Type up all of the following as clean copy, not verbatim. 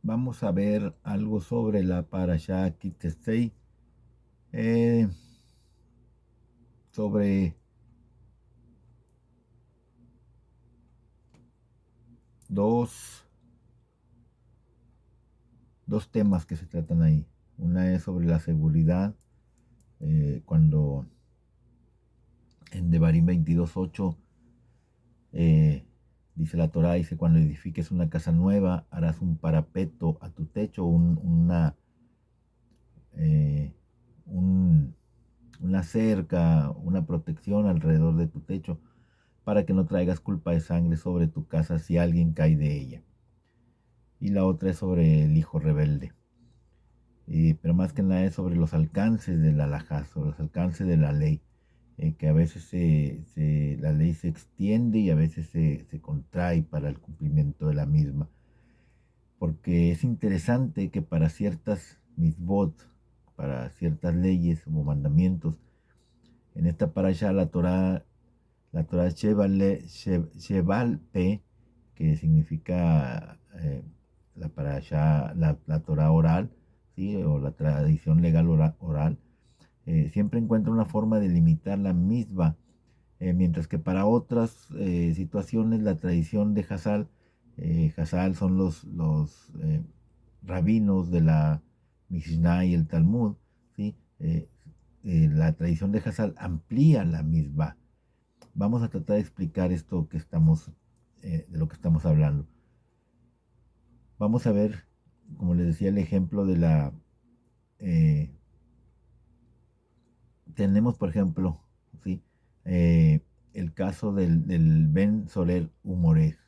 vamos a ver algo sobre la Parashá Kitesei, eh, sobre dos, dos temas que se tratan ahí. Una es sobre la seguridad, cuando en Devarim 22:8 dice la Torá, dice, cuando edifiques una casa nueva, harás un parapeto a tu techo, eh, un- una cerca, una protección alrededor de tu techo, para que no traigas culpa de sangre sobre tu casa si alguien cae de ella. Y la otra es sobre el hijo rebelde. Pero más que nada es sobre los alcances de la halajá, sobre los alcances de la ley, que a veces la ley se extiende y a veces se contrae para el cumplimiento de la misma. Porque es interesante que para ciertas mitzvot, para ciertas leyes o mandamientos, en esta parasha la Torah Sheval Pe, que significa la parasha, la Torah oral, ¿sí? O la tradición legal oral, siempre encuentra una forma de limitar la misma, mientras que para otras situaciones la tradición de Hazal son los rabinos de la Mishnah y el Talmud, ¿sí? La tradición de Hazal amplía la misma. Vamos a tratar de explicar esto de lo que estamos hablando. Vamos a ver, como les decía, el ejemplo de eh, tenemos, por ejemplo, ¿sí? El caso del Ben Soler Humorej.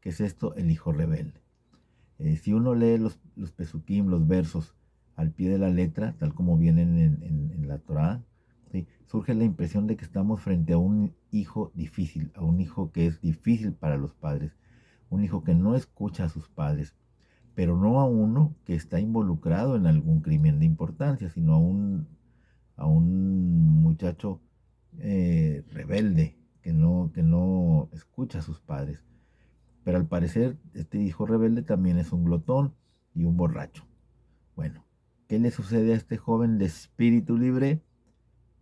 ¿Qué es esto? El hijo rebelde. Si uno lee los pesukim, los versos, al pie de la letra, tal como vienen en la Torá, ¿sí? Surge la impresión de que estamos frente a un hijo difícil, a un hijo que es difícil para los padres, un hijo que no escucha a sus padres, pero no a uno que está involucrado en algún crimen de importancia, sino a un muchacho rebelde que no escucha a sus padres. Pero al parecer este hijo rebelde también es un glotón y un borracho. Bueno, ¿qué le sucede a este joven de espíritu libre?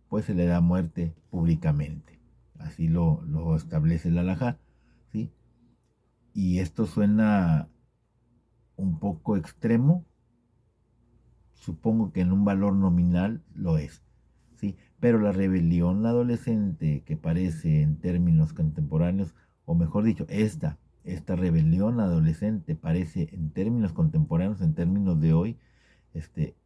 Pues se le da muerte públicamente. Así lo establece el halajá, ¿sí? Y esto suena un poco extremo, supongo que en un valor nominal lo es, ¿sí? Pero la rebelión adolescente que parece en términos contemporáneos, o mejor dicho, esta rebelión adolescente parece en términos contemporáneos, en términos de hoy,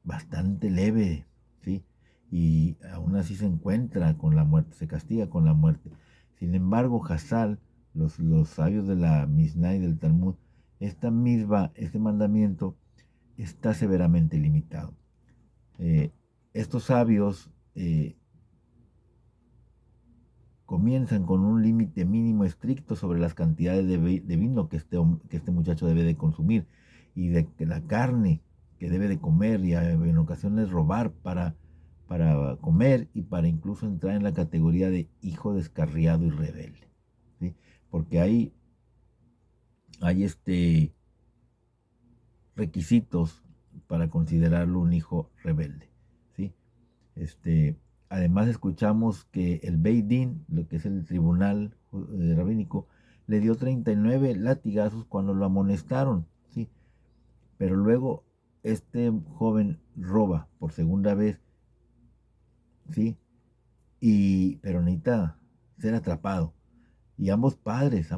bastante leve, ¿sí? Y aún así se encuentra con la muerte, se castiga con la muerte. Sin embargo, Hassal, los sabios de la Mishnah y del Talmud, este mandamiento está severamente limitado. Estos sabios comienzan con un límite mínimo estricto sobre las cantidades de vino que este muchacho debe de consumir y de que la carne que debe de comer y en ocasiones robar para comer y para incluso entrar en la categoría de hijo descarriado y rebelde, ¿sí? Porque hay requisitos para considerarlo un hijo rebelde, ¿sí? Este, Además escuchamos que el Beit Din, lo que es el tribunal rabínico, le dio 39 latigazos cuando lo amonestaron, ¿sí? Pero luego este joven roba por segunda vez, ¿sí? Pero necesita ser atrapado. Y ambos padres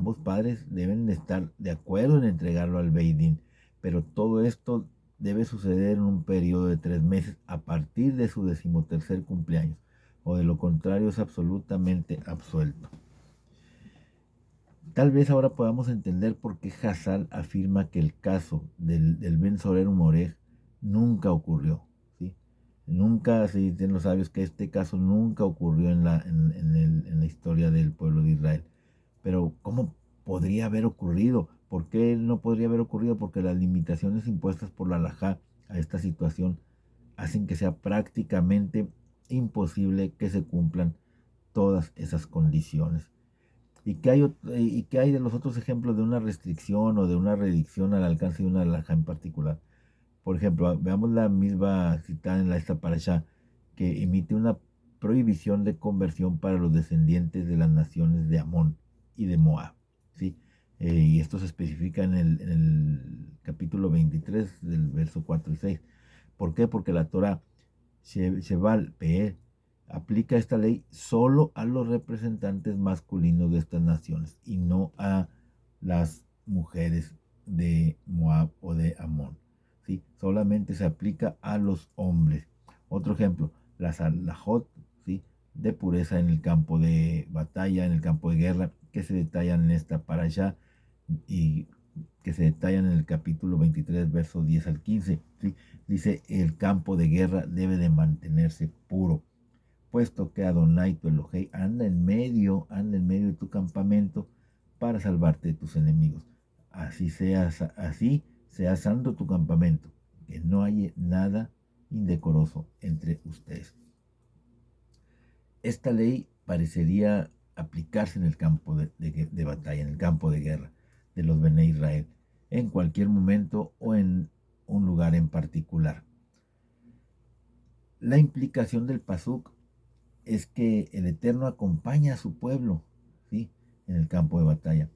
deben de estar de acuerdo en entregarlo al Beit Din. Pero todo esto debe suceder en un periodo de 3 meses a partir de su 13º cumpleaños. O de lo contrario es absolutamente absuelto. Tal vez ahora podamos entender por qué Hassal afirma que el caso del Ben Soler Humorej nunca ocurrió, ¿sí? Nunca, se dicen los sabios que este caso nunca ocurrió en la historia del pueblo de Israel. Pero ¿cómo podría haber ocurrido? ¿Por qué no podría haber ocurrido? Porque las limitaciones impuestas por la halajá a esta situación hacen que sea prácticamente imposible que se cumplan todas esas condiciones. ¿Y qué hay de los otros ejemplos de una restricción o de una reducción al alcance de una alhaja en particular? Por ejemplo, veamos la misma citada en esta parasha que emite una prohibición de conversión para los descendientes de las naciones de Amón y de Moab, ¿sí? Y esto se especifica en el capítulo 23 del verso 4 y 6. ¿Por qué? Porque la Torah Sheval Pe'er aplica esta ley solo a los representantes masculinos de estas naciones y no a las mujeres de Moab o de Amón. ¿Sí? Solamente se aplica a los hombres. Otro ejemplo, las alajot, ¿sí? De pureza en el campo de batalla, en el campo de guerra, que se detallan en esta parasha y que se detallan en el capítulo 23, versos 10 al 15. ¿Sí? Dice, el campo de guerra debe de mantenerse puro, puesto que Adonai tu Elohei anda en medio de tu campamento para salvarte de tus enemigos. Así sea santo tu campamento, que no haya nada indecoroso entre ustedes. Esta ley parecería aplicarse en el campo de batalla, en el campo de guerra de los Bene Israel, en cualquier momento o en un lugar en particular. La implicación del pasuk es que el Eterno acompaña a su pueblo, ¿sí? En el campo de batalla.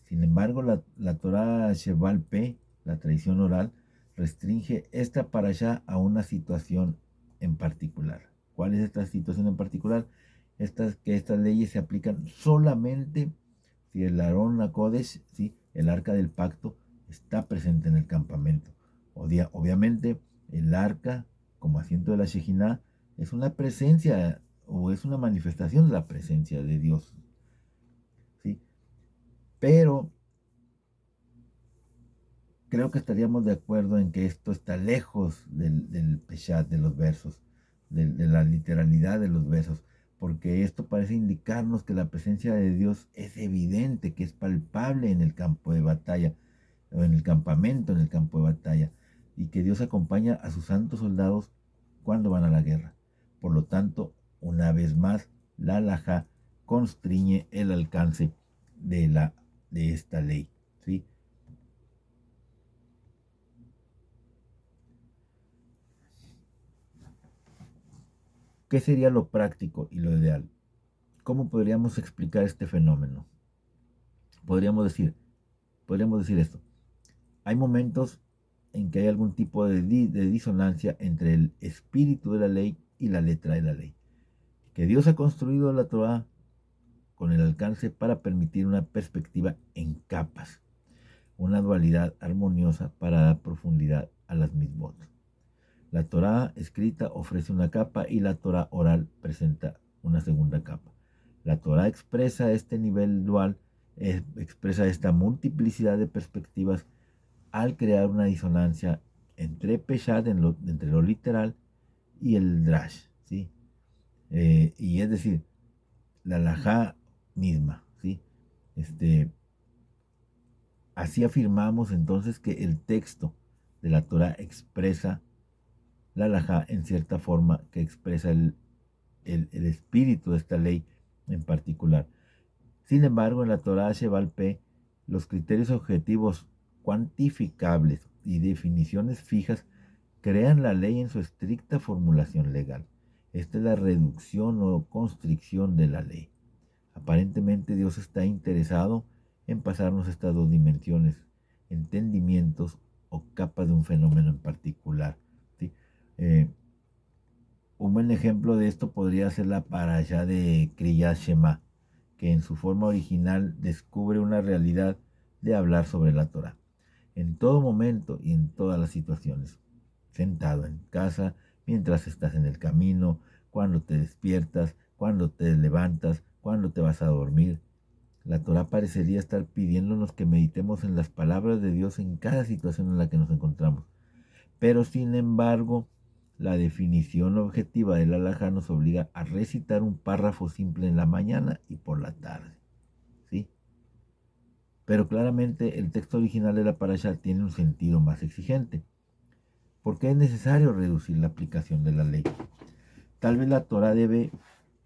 Sin embargo, la Torah Sheval P, la tradición oral, restringe esta parashá a una situación en particular. ¿Cuál es esta situación en particular? Que estas leyes se aplican solamente si el Aarón HaKodesh, ¿sí? El arca del pacto, está presente en el campamento. Obviamente, el arca, como asiento de la Shejinah, es una presencia o es una manifestación de la presencia de Dios, ¿sí? Pero creo que estaríamos de acuerdo en que esto está lejos del peshat de los versos, de la literalidad de los versos, porque esto parece indicarnos que la presencia de Dios es evidente, que es palpable en el campo de batalla, o en el campamento, en el campo de batalla, y que Dios acompaña a sus santos soldados cuando van a la guerra. Por lo tanto, una vez más, la halajá constriñe el alcance de esta ley, ¿sí? ¿Qué sería lo práctico y lo ideal? ¿Cómo podríamos explicar este fenómeno? Podríamos decir, podríamos decir esto. Hay momentos en que hay algún tipo de disonancia entre el espíritu de la ley y la letra de la ley. Que Dios ha construido la Torah con el alcance para permitir una perspectiva en capas, una dualidad armoniosa para dar profundidad a las mismas. La Torah escrita ofrece una capa y la Torah oral presenta una segunda capa. La Torah expresa este nivel dual, expresa esta multiplicidad de perspectivas al crear una disonancia entre Peshat, entre lo literal, y el Drash, ¿sí? Y es decir, la halajá misma, ¿sí? Así afirmamos entonces que el texto de la Torah expresa la halajá en cierta forma que expresa el espíritu de esta ley en particular. Sin embargo, en la Torah Sheval P, los criterios objetivos cuantificables y definiciones fijas crean la ley en su estricta formulación legal. Esta es la reducción o constricción de la ley. Aparentemente Dios está interesado en pasarnos estas dos dimensiones, entendimientos o capas de un fenómeno en particular, ¿sí? Un buen ejemplo de esto podría ser la parashá de Kriyat Shema, que en su forma original descubre una realidad de hablar sobre la Torah, en todo momento y en todas las situaciones, sentado en casa, mientras estás en el camino, cuando te despiertas, cuando te levantas, cuando te vas a dormir. La Torah parecería estar pidiéndonos que meditemos en las palabras de Dios en cada situación en la que nos encontramos. Pero sin embargo, la definición objetiva del halajá nos obliga a recitar un párrafo simple en la mañana y por la tarde, ¿sí? Pero claramente el texto original de la parashá tiene un sentido más exigente. ¿Por qué es necesario reducir la aplicación de la ley? Tal vez la Torah debe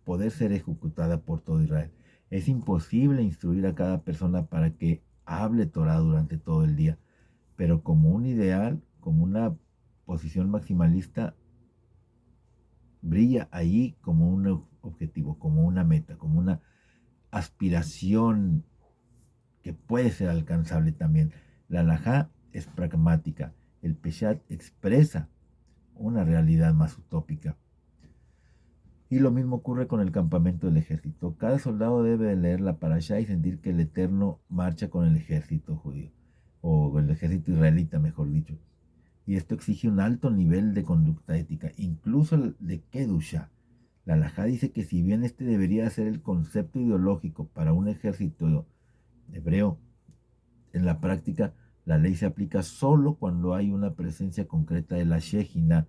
poder ser ejecutada por todo Israel. Es imposible instruir a cada persona para que hable Torah durante todo el día, pero como un ideal, como una posición maximalista, brilla allí como un objetivo, como una meta, como una aspiración que puede ser alcanzable también. La halajá es pragmática, el peshat expresa una realidad más utópica. Y lo mismo ocurre con el campamento del ejército. Cada soldado debe de leer la parashá y sentir que el Eterno marcha con el ejército judío, o el ejército israelita, mejor dicho. Y esto exige un alto nivel de conducta ética, incluso el de Kedusha. La halajá dice que si bien este debería ser el concepto ideológico para un ejército hebreo, en la práctica la ley se aplica solo cuando hay una presencia concreta de la Shejina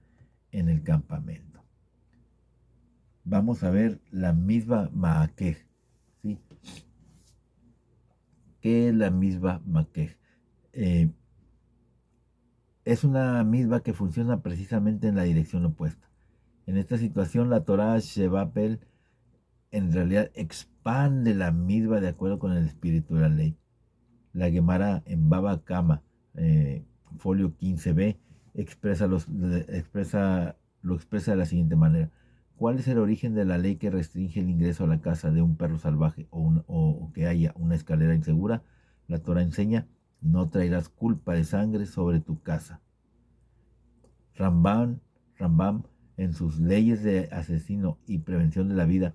en el campamento. Vamos a ver la misma Maakej, ¿sí? ¿Qué es la misma Maakej? Es una misma que funciona precisamente en la dirección opuesta. En esta situación, la Torah Shebapel en realidad expande la misma de acuerdo con el espíritu de la ley. La Gemara en Baba Kama, folio 15b, lo expresa de la siguiente manera. ¿Cuál es el origen de la ley que restringe el ingreso a la casa de un perro salvaje o que haya una escalera insegura? La Torah enseña, no traerás culpa de sangre sobre tu casa. Rambam, en sus leyes de asesino y prevención de la vida,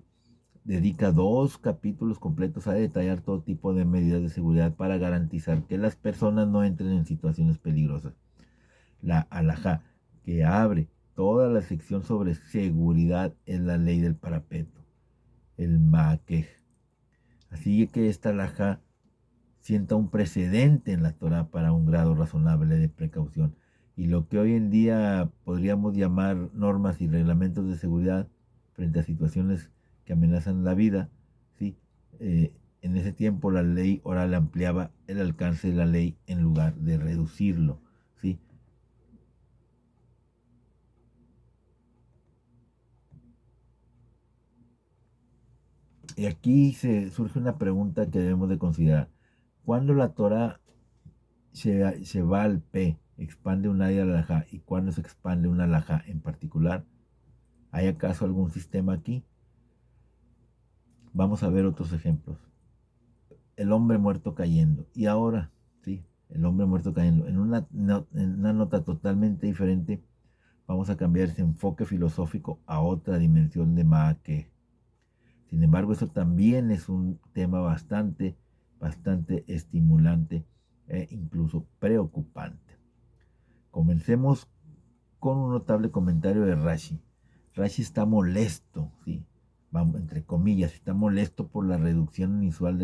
dedica 2 capítulos completos a detallar todo tipo de medidas de seguridad para garantizar que las personas no entren en situaciones peligrosas. La halajá, que abre toda la sección sobre seguridad, es la ley del parapeto, el maakej. Así que esta halajá sienta un precedente en la Torah para un grado razonable de precaución. Y lo que hoy en día podríamos llamar normas y reglamentos de seguridad frente a situaciones que amenazan la vida, ¿sí? En ese tiempo la ley oral ampliaba el alcance de la ley en lugar de reducirlo, ¿sí? Y aquí surge una pregunta que debemos de considerar. ¿Cuándo la Torah se va al P, expande un área de la halajá, y cuándo se expande una halajá en particular? ¿Hay acaso algún sistema aquí? Vamos a ver otros ejemplos. El hombre muerto cayendo. Y ahora, sí, el hombre muerto cayendo. En una nota totalmente diferente, vamos a cambiar ese enfoque filosófico a otra dimensión de Maake. Sin embargo, eso también es un tema bastante estimulante e incluso preocupante. Comencemos con un notable comentario de Rashi. Rashi está molesto, ¿sí? Vamos, entre comillas, está molesto por la reducción inusual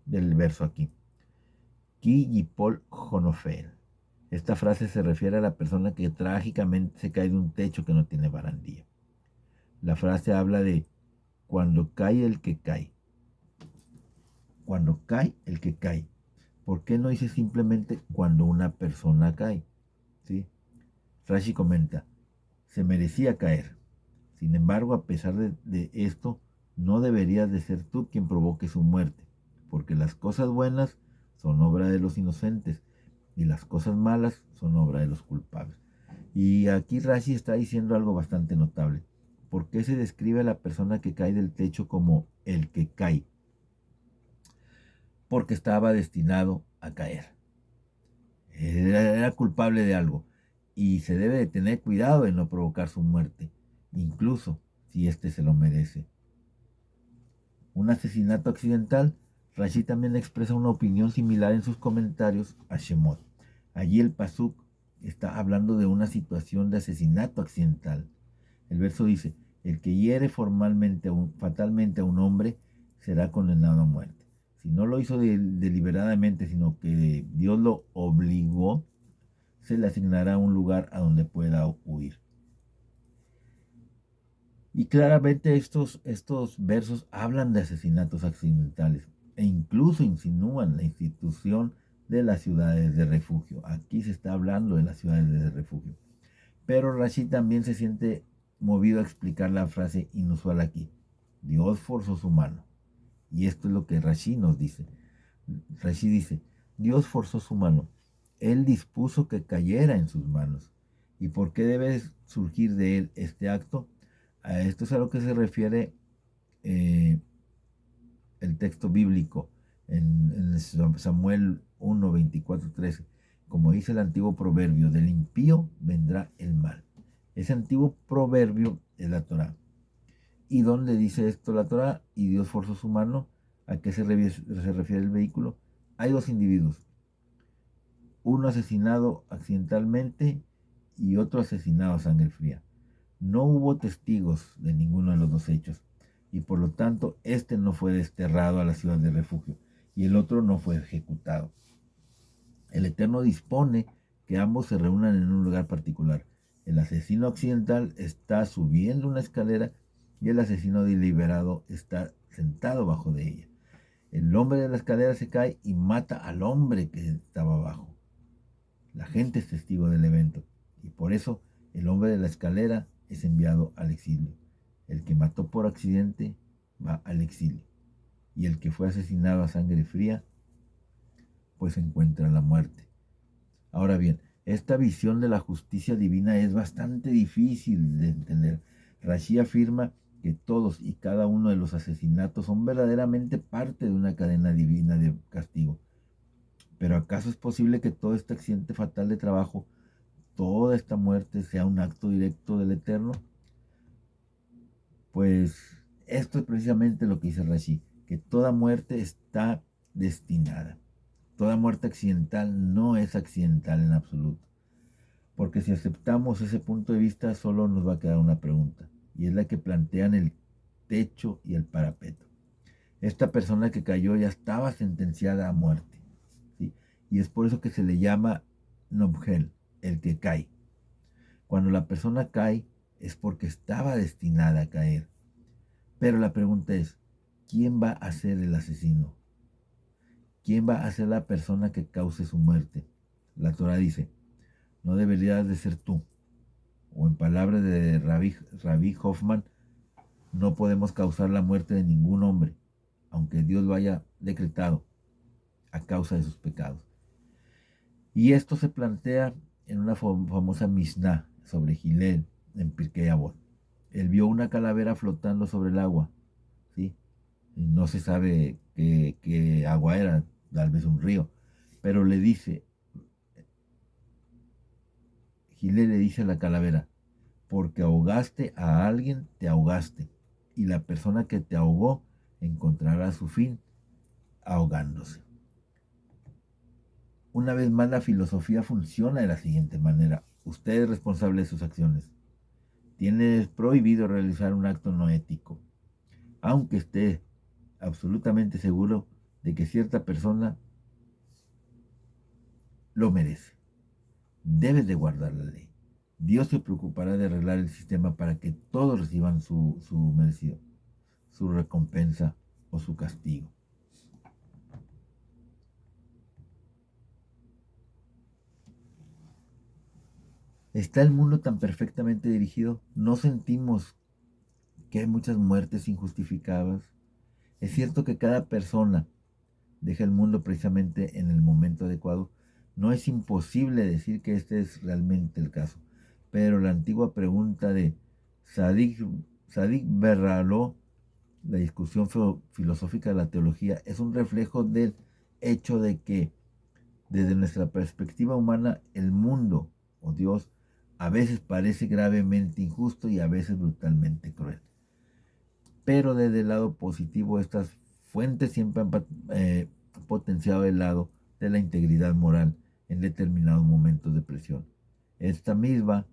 del verso aquí. Ki yipol jonofel. Esta frase se refiere a la persona que trágicamente se cae de un techo que no tiene barandilla. La frase habla de cuando cae el que cae. Cuando cae el que cae. ¿Por qué no dice simplemente cuando una persona cae? ¿Sí? Rashi comenta, se merecía caer. Sin embargo, a pesar de esto, no deberías de ser tú quien provoque su muerte, porque las cosas buenas son obra de los inocentes y las cosas malas son obra de los culpables. Y aquí Rashi está diciendo algo bastante notable. ¿Por qué se describe a la persona que cae del techo como el que cae? Porque estaba destinado a caer. Era culpable de algo y se debe de tener cuidado de no provocar su muerte, incluso si éste se lo merece. Un asesinato accidental. Rashi también expresa una opinión similar en sus comentarios a Shemot. Allí el pasuk está hablando de una situación de asesinato accidental. El verso dice, el que hiere fatalmente a un hombre será condenado a muerte. Si no lo hizo deliberadamente, sino que Dios lo obligó, se le asignará un lugar a donde pueda huir. Y claramente estos versos hablan de asesinatos accidentales e incluso insinúan la institución de las ciudades de refugio. Aquí se está hablando de las ciudades de refugio. Pero Rashid también se siente movido a explicar la frase inusual aquí. Dios forzó su mano. Y esto es lo que Rashi nos dice. Rashi dice, Dios forzó su mano. Él dispuso que cayera en sus manos. ¿Y por qué debe surgir de él este acto? A esto es a lo que se refiere el texto bíblico en Samuel 1, 24, 13. Como dice el antiguo proverbio, del impío vendrá el mal. Ese antiguo proverbio es la Torá. ¿Y dónde dice esto la Torá? Y Dios forzó su mano. ¿A qué se refiere el vehículo? Hay dos individuos, uno asesinado accidentalmente y otro asesinado a sangre fría. No hubo testigos de ninguno de los dos hechos y por lo tanto este no fue desterrado a la ciudad de refugio y el otro no fue ejecutado. El Eterno dispone que ambos se reúnan en un lugar particular. El asesino accidental está subiendo una escalera y el asesino deliberado está sentado bajo de ella. El hombre de la escalera se cae y mata al hombre que estaba abajo. La gente es testigo del evento y por eso el hombre de la escalera es enviado al exilio. El que mató por accidente va al exilio y el que fue asesinado a sangre fría pues encuentra la muerte. Ahora bien, esta visión de la justicia divina es bastante difícil de entender. Rashi afirma que todos y cada uno de los asesinatos son verdaderamente parte de una cadena divina de castigo. Pero ¿acaso es posible que todo este accidente fatal de trabajo, toda esta muerte sea un acto directo del Eterno? Pues esto es precisamente lo que dice Rashi, que toda muerte está destinada. Toda muerte accidental no es accidental en absoluto. Porque si aceptamos ese punto de vista, solo nos va a quedar una pregunta, y es la que plantean el techo y el parapeto. Esta persona que cayó ya estaba sentenciada a muerte, ¿sí? Y es por eso que se le llama Nobgel, el que cae. Cuando la persona cae es porque estaba destinada a caer. Pero la pregunta es, ¿quién va a ser el asesino? ¿Quién va a ser la persona que cause su muerte? La Torah dice, no deberías de ser tú. O en palabras de Rabbi Hoffman, no podemos causar la muerte de ningún hombre, aunque Dios lo haya decretado a causa de sus pecados. Y esto se plantea en una famosa Mishnah sobre Hillel en Pirkei Avot. Él vio una calavera flotando sobre el agua, ¿sí? Y no se sabe qué agua era, tal vez un río, pero le dice, Hillel le dice a la calavera, porque ahogaste a alguien, te ahogaste, y la persona que te ahogó encontrará su fin ahogándose. Una vez más, la filosofía funciona de la siguiente manera. Usted es responsable de sus acciones. Tiene prohibido realizar un acto no ético, aunque esté absolutamente seguro de que cierta persona lo merece. Debes de guardar la ley. Dios se preocupará de arreglar el sistema para que todos reciban su merecido, su recompensa o su castigo. ¿Está el mundo tan perfectamente dirigido? ¿No sentimos que hay muchas muertes injustificadas? Es cierto que cada persona deja el mundo precisamente en el momento adecuado. No es imposible decir que este es realmente el caso. Pero la antigua pregunta de Sadik Berraló, la discusión filosófica de la teología, es un reflejo del hecho de que desde nuestra perspectiva humana el mundo o Dios a veces parece gravemente injusto y a veces brutalmente cruel. Pero desde el lado positivo, estas fuentes siempre han potenciado el lado de la integridad moral en determinados momentos de presión. Esta misma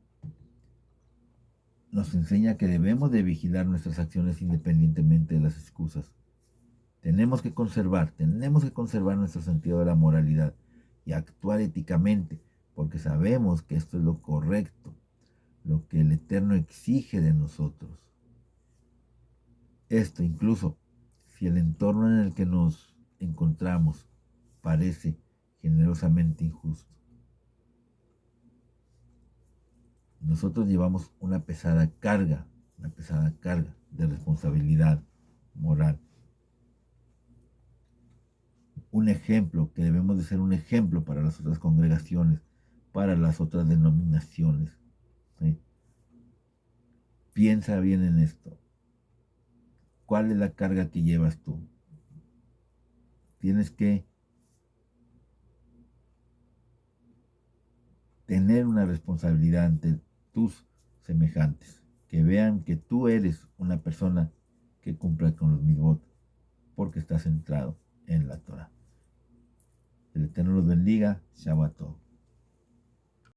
nos enseña que debemos de vigilar nuestras acciones independientemente de las excusas. Tenemos que conservar nuestro sentido de la moralidad y actuar éticamente, porque sabemos que esto es lo correcto, lo que el Eterno exige de nosotros. Esto incluso si el entorno en el que nos encontramos parece generosamente injusto. Nosotros llevamos una pesada carga de responsabilidad moral. Un ejemplo, que debemos de ser un ejemplo para las otras congregaciones, para las otras denominaciones. ¿Sí? Piensa bien en esto. ¿Cuál es la carga que llevas tú? Tienes que tener una responsabilidad ante tus semejantes, que vean que tú eres una persona que cumple con los mitzvot, porque estás centrado en la Torah. El Eterno los bendiga. Shabbat Tov.